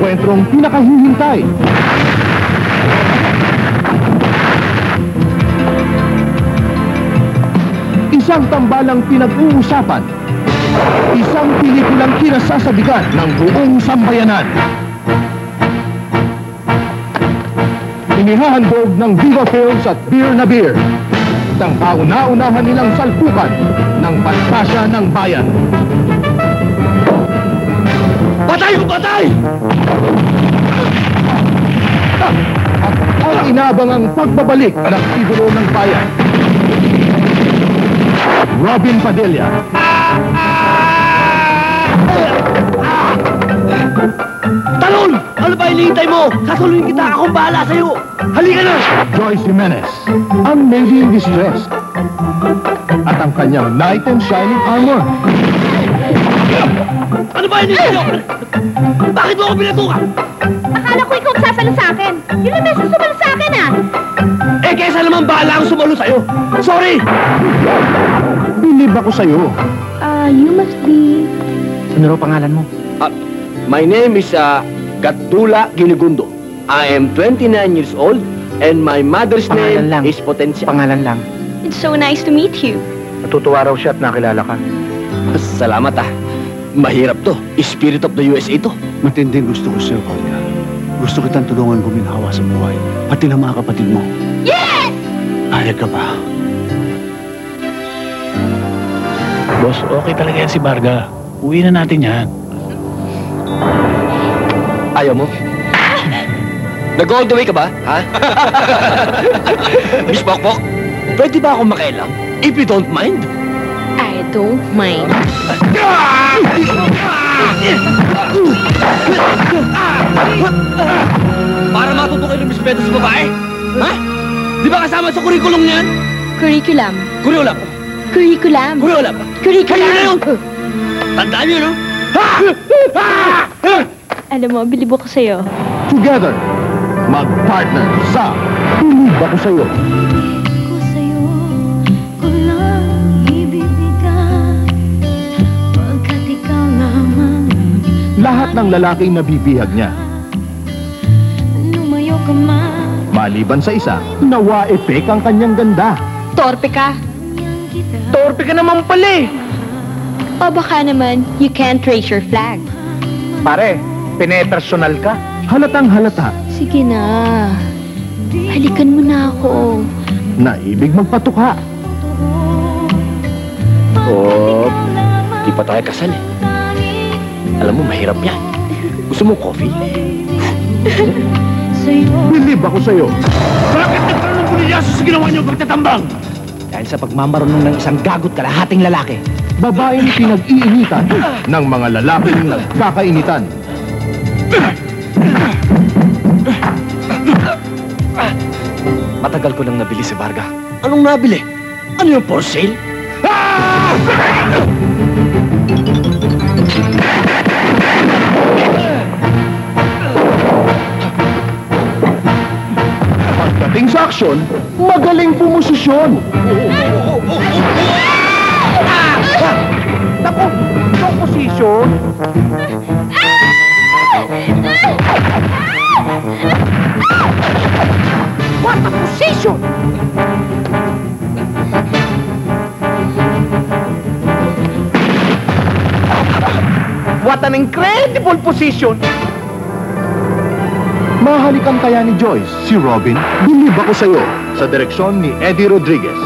engkwentrong pinakahihintay. Isang tambalang pinag-uusapan. Isang pelikulang kinasasabigan ng buong sambayanan. Inihahandog ng Viva Films at Beer na Beer. Ang kauna-unahan nilang salpukan ng pantasya ng bayan. Patay ko patay! At ang inaabangang pagbabalik ng idolo ng bayan. Robin Padilla. Talon! Ano ba hinihintay mo? Kasuluhin kita, akong bahala sa'yo! Halika na! Joyce Jimenez, ang lady in distress. At ang kanyang knight in shining armor. Ano ba hinihintay mo? Bakit mo ako pinatukan? Akala ko ikaw sasalo sa akin. Yun ang beses sumalo sa akin, ah. Eh, kesa naman bahala ang sumalo sa'yo. Sorry! Bilib ako sa'yo. You must be... Ano raw pangalan mo? My name is Gatula Giligundo. I am 29 years old and my mother's Pangalan name lang. is Potencia. Pangalan lang. It's so nice to meet you. Natutuwa raw siya at nakilala ka. Salamat Mahirap to. Spirit of the USA to. Matinding gusto ko sa'yo, Konya. Gusto kitang tulungan guminhawa sa buhay. Pati ng mga kapatid mo. Yes! Ayag ka ba? Boss, okay talaga yan si Varga. Uwi na natin yan. Ayaw mo? Nag-go all the way ka ba? Ha? Miss Pokpok, pwede ba akong makialam? If you don't mind. I don't mind. Para matuto kayo ng respeto sa babae? Ha? Di ba kasama sa kurikulum niyan? Curriculum. Kurikulum. Curriculum. Kurikulum. Curriculum. Kaya na yun! Tandaan niyo, no? Alam mo, bilib ako sa'yo. Together, mag-partner sa Bilib Ako Sa'yo. Ko sa'yo, ko lang ibibigay, pagkat ikaw lamang. Lahat ng lalaking nabibihag niya. Lumayo ka man, Maliban sa isa, nawa epek ang kanyang ganda. Torpe ka. kita. Torpe ka naman pala eh! O baka naman, you can't raise your flag. Pare, pinepersonal ka. Halatang halata Sige na. Halikan mo na ako. na ibig magpatuka. Oh, di pa tayo kasal eh. Alam mo, mahirap yan. Gusto mo coffee? Sa'yo, Bilib Ako Sa'yo. Bakit nagkaroon ng punilyasa sa ginawa niyo pagtatambang? Dahil sa pagmamarunong ng isang gagot kalahating lalaki. Babaeng pinag-iinitan ng mga lalaking kakainitan. Matagal ko nang nabili si Varga. Anong nabili? Ano yung for sale? Pagdating sa aksyon, magaling pumosisyon. Naku, itong posisyon. What a position! What an incredible position! Mahalikan kaya ni Joyce si Robin? Bilib Ako Sa'yo sa direksyon ni Eddie Rodriguez.